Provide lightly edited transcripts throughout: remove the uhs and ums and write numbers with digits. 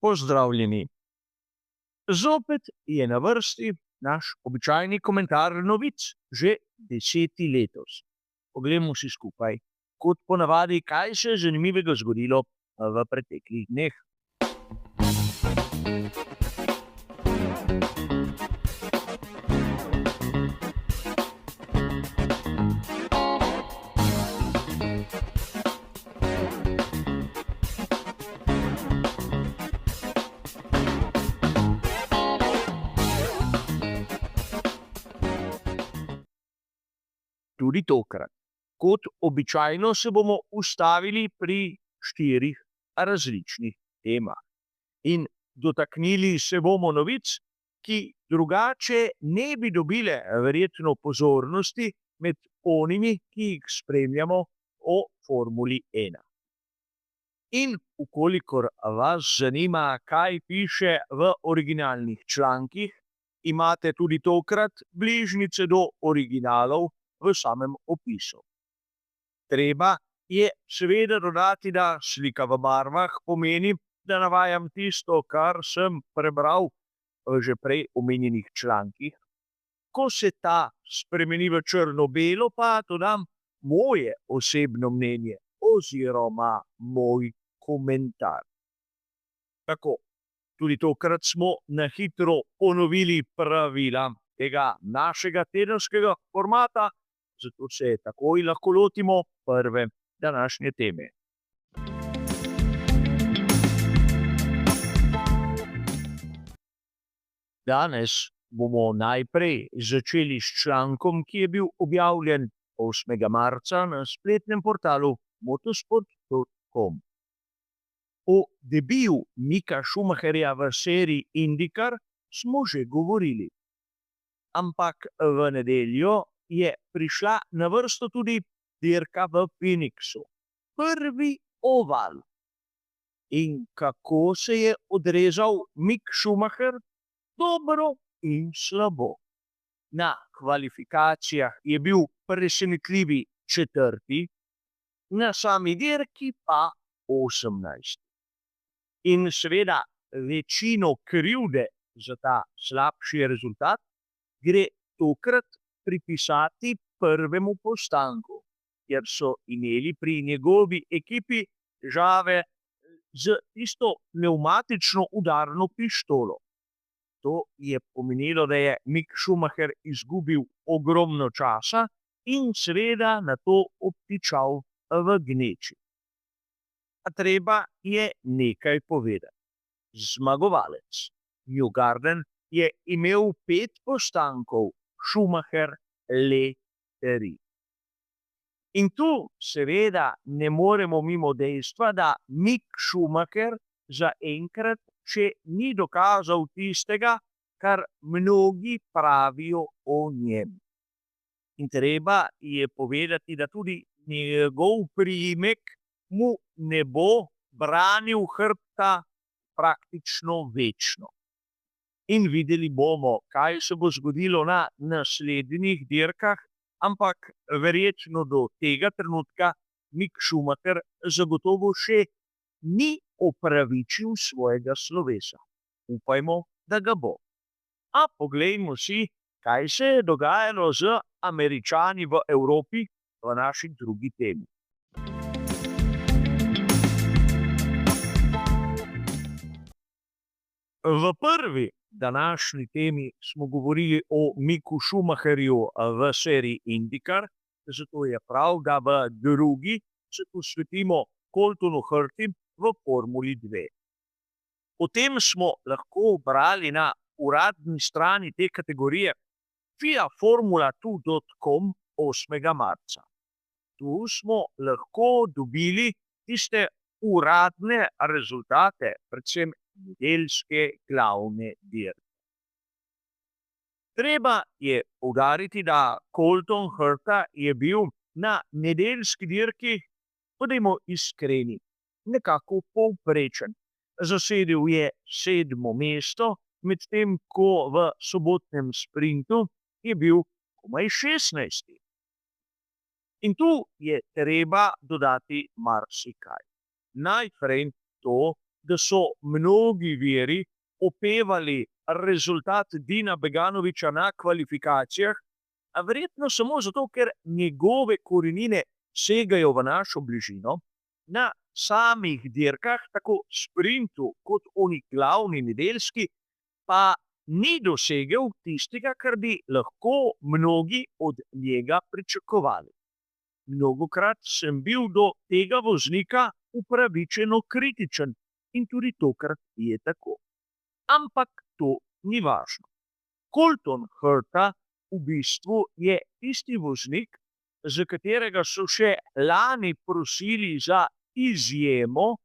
Pozdravljeni. Zopet je na vrsti naš običajni komentar novic, že 10. letos. Poglejmo si skupaj, kot ponavadi, kaj se je zanimivega zgodilo v preteklih dneh. Tudi tokrat, kot običajno, se bomo ustavili pri 4 različnih temah. In dotaknili se bomo novic, ki drugače ne bi dobile verjetno pozornosti med onimi, ki jih spremljamo o Formuli 1. In v kolikor vas zanima, kaj piše v originalnih člankih, imate tudi tokrat bližnjice do originalov v samem opisu. Treba je seveda dodati, da slika v barvah pomeni, da navajam tisto, kar sem prebral v že prej omenjenih člankih. Ko se ta spremeni v črno-belo, pa dodam moje osebno mnenje oziroma moj komentar. Tako, tudi tokrat smo na hitro ponovili pravila tega našega tedenskega formata, zato se takoj lahko lotimo prve današnje teme. Danes bomo najprej začeli s člankom, ki je bil objavljen 8. marca na spletnem portalu motorsport.com. O debiju Mika Schumacherja v seriji IndyCar smo že govorili. Ampak v nedeljo je prišla na vrsto tudi dirka v Phoenixu. Prvi oval. In kako se je odrezal Mik Schumacher? Dobro in slabo. Na kvalifikacijah je bil presenetljivi 4., na sami dirki pa 18. In seveda večino krivde za ta slabši rezultat gre tokrat pripisati prvemu postanku, kjer so imeli pri njegovi ekipi težave z tisto pnevmatično udarno pištolo. To je pomenilo, da je Mik Schumacher izgubil ogromno časa in seveda nato obtičal v gneči. A treba je nekaj povedati. Zmagovalec Newgarden je imel 5 postankov, Schumacher le 3. In tu seveda ne moremo mimo dejstva, da Mik Schumacher zaenkrat še ni dokazal tistega, kar mnogi pravijo o njem. In treba je povedati, da tudi njegov priimek mu ne bo branil hrbta praktično večno. In videli bomo, kaj se bo zgodilo na naslednjih dirkah, ampak verjetno do tega trenutka Mik Schumacher zagotovo še ni opravičil svojega slovesa. Upajmo, da ga bo. A poglejmo si, kaj se je dogajalo z Američani v Evropi v naši drugi temi. V prvi današnji temi smo govorili o Miku Schumacherju v seriji IndyCar, zato je prav, da v drugi se posvetimo Coltonu Herti v Formuli 2. O tem smo lahko brali na uradni strani te kategorije fiaformula2.com 8. marca. Tu smo lahko dobili tiste uradne rezultate, predvsem nedeljske glavne dirke. Treba je poudariti, da Colton Herta je bil na nedeljski dirki, bodimo iskreni, nekako povprečen. Zasedel je 7. mesto, medtem ko v sobotnem sprintu je bil komaj 16. In tu je treba dodati marsikaj. Najprej to, da so mnogi viri opevali rezultat Dina Beganovića na kvalifikacijah, a verjetno samo zato, ker njegove korenine segajo v našo bližino, na samih dirkah, tako sprintu kot oni glavni nedeljski, pa ni dosegel tistega, kar bi lahko mnogi od njega pričakovali. Mnogokrat sem bil do tega voznika upravičeno kritičen in tudi tokrat je tako. Ampak to ni važno. Colton Herta v bistvu je tisti voznik, za katerega so še lani prosili za izjemo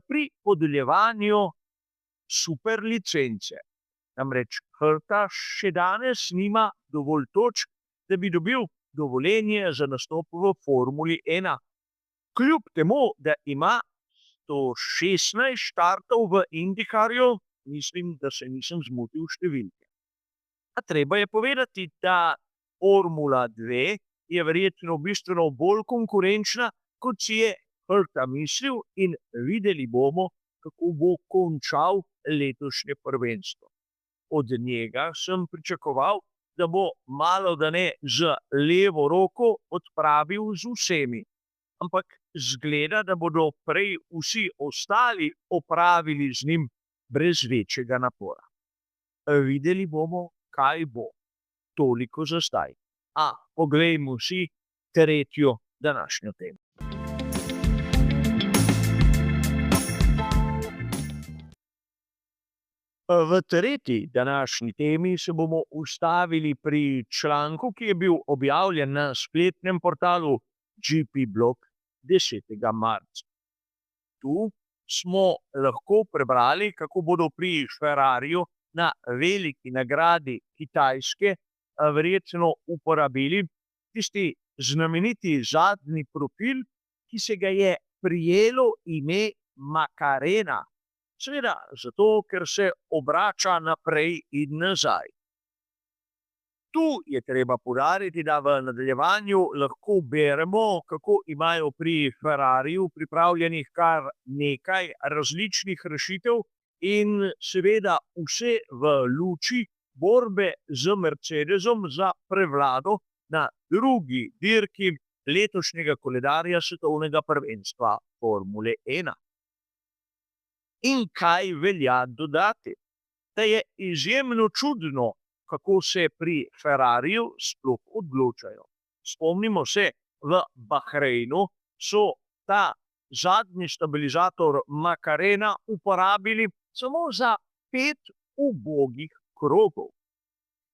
pri podeljevanju superlicence. Namreč Herta še danes nima dovolj točk, da bi dobil dovoljenje za nastop v Formuli 1. Kljub temu, da ima 116 štartov v Indykarju, mislim, da se nisem zmotil številke. A treba je povedati, da Formula 2 je verjetno bistveno bolj konkurenčna, kot si je Herta mislil, in videli bomo, kako bo končal letošnje prvenstvo. Od njega sem pričakoval, da bo malodane z levo roko odpravil z vsemi. Ampak zgleda, da bodo prej vsi ostali opravili z njim brez večjega napora. Videli bomo, kaj bo. Toliko za zdaj. A poglejmo si tretjo današnjo temo. V tretji današnji temi se bomo ustavili pri članku, ki je bil objavljen na spletnem portalu GP Blog 10. marca. Tu smo lahko prebrali, kako bodo pri Ferrariju na veliki nagradi Kitajske verjetno uporabili tisti znameniti zadnji profil, ki se ga je prijelo ime Macarena. Seveda zato, ker se obrača naprej in nazaj. Tu je treba poudariti, da v nadaljevanju lahko beremo, kako imajo pri Ferrariju pripravljenih kar nekaj različnih rešitev in seveda vse v luči borbe z Mercedesom za prevlado na drugi dirki letošnjega koledarja svetovnega prvenstva Formule 1. In kaj velja dodati? Da je izjemno čudno, kako se pri Ferrariju sploh odločajo. Spomnimo se, v Bahreinu so ta zadnji stabilizator Macarena uporabili samo za 5 ubogih krogov.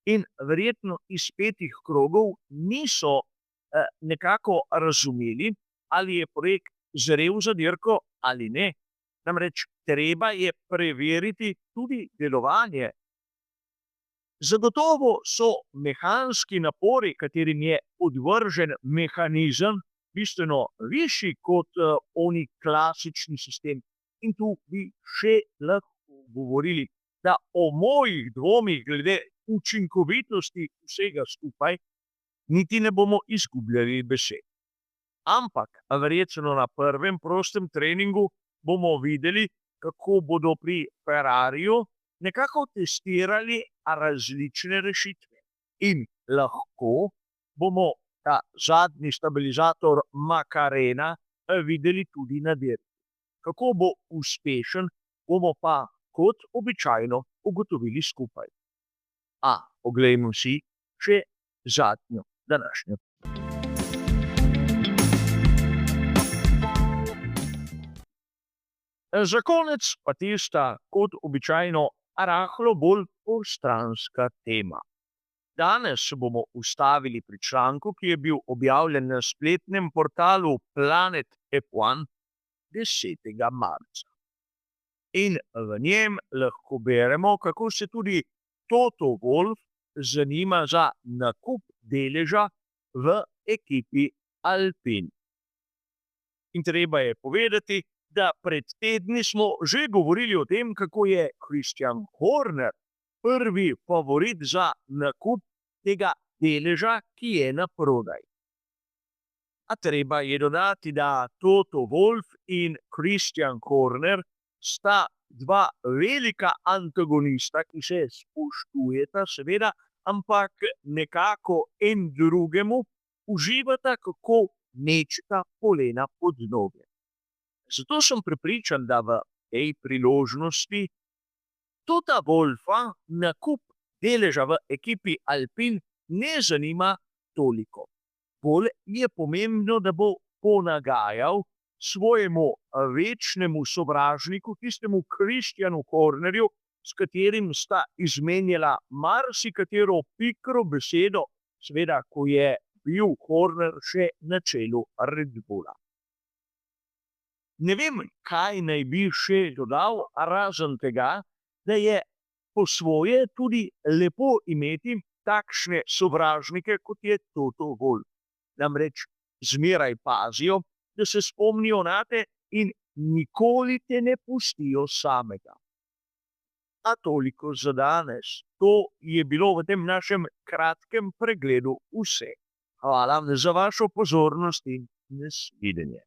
In verjetno iz 5 krogov niso nekako razumeli, ali je projekt zrel za dirko ali ne. Namreč treba je preveriti tudi delovanje. Zagotovo so mehanski napori, katerim je podvržen mehanizem, bistveno višji kot oni klasični sistem. In tu bi še lahko govorili, da o mojih dvomih glede učinkovitosti vsega skupaj niti ne bomo izgubljali besed. Ampak verjetno na prvem prostem treningu bomo videli, kako bodo pri Ferrariju nekako testirali različne rešitve. In lahko bomo ta zadnji stabilizator Macarena videli tudi na dirki. Kako bo uspešen, bomo pa kot običajno ugotovili skupaj. A poglejmo si še zadnjo današnjo. Za konec pa tista, kot običajno, rahlo bolj postranska tema. Danes se bomo ustavili pri članku, ki je bil objavljen na spletnem portalu Planet F1 10. marca. In v njem lahko beremo, kako se tudi Toto Wolff zanima za nakup deleža v ekipi Alpine. In treba je povedati, da pred tedni smo že govorili o tem, kako je Christian Horner prvi favorit za nakup tega deleža, ki je na prodaj. A treba je dodati, da Toto Wolff in Christian Horner sta dva velika antagonista, ki se spoštujeta, seveda, ampak nekako en drugemu uživata, kako mečeta polena pod noge. Zato sem prepričan, da v tej priložnosti Tota Wolfa nakup deleža v ekipi Alpin ne zanima toliko. Bolj je pomembno, da bo ponagajal svojemu večnemu sovražniku, tistemu Christianu Hornerju, s katerim sta izmenjala marsikatero pikro besedo, seveda, ko je bil Horner še na čelu Red Bulla. Ne vem, kaj naj bi še dodal, razen tega, da je po svoje tudi lepo imeti takšne sovražnike, kot je Toto Wolff. Namreč zmeraj pazijo, da se spomnijo nate in nikoli te ne pustijo samega. A toliko za danes. To je bilo v tem našem kratkem pregledu vse. Hvala za vašo pozornost in nasvidenje.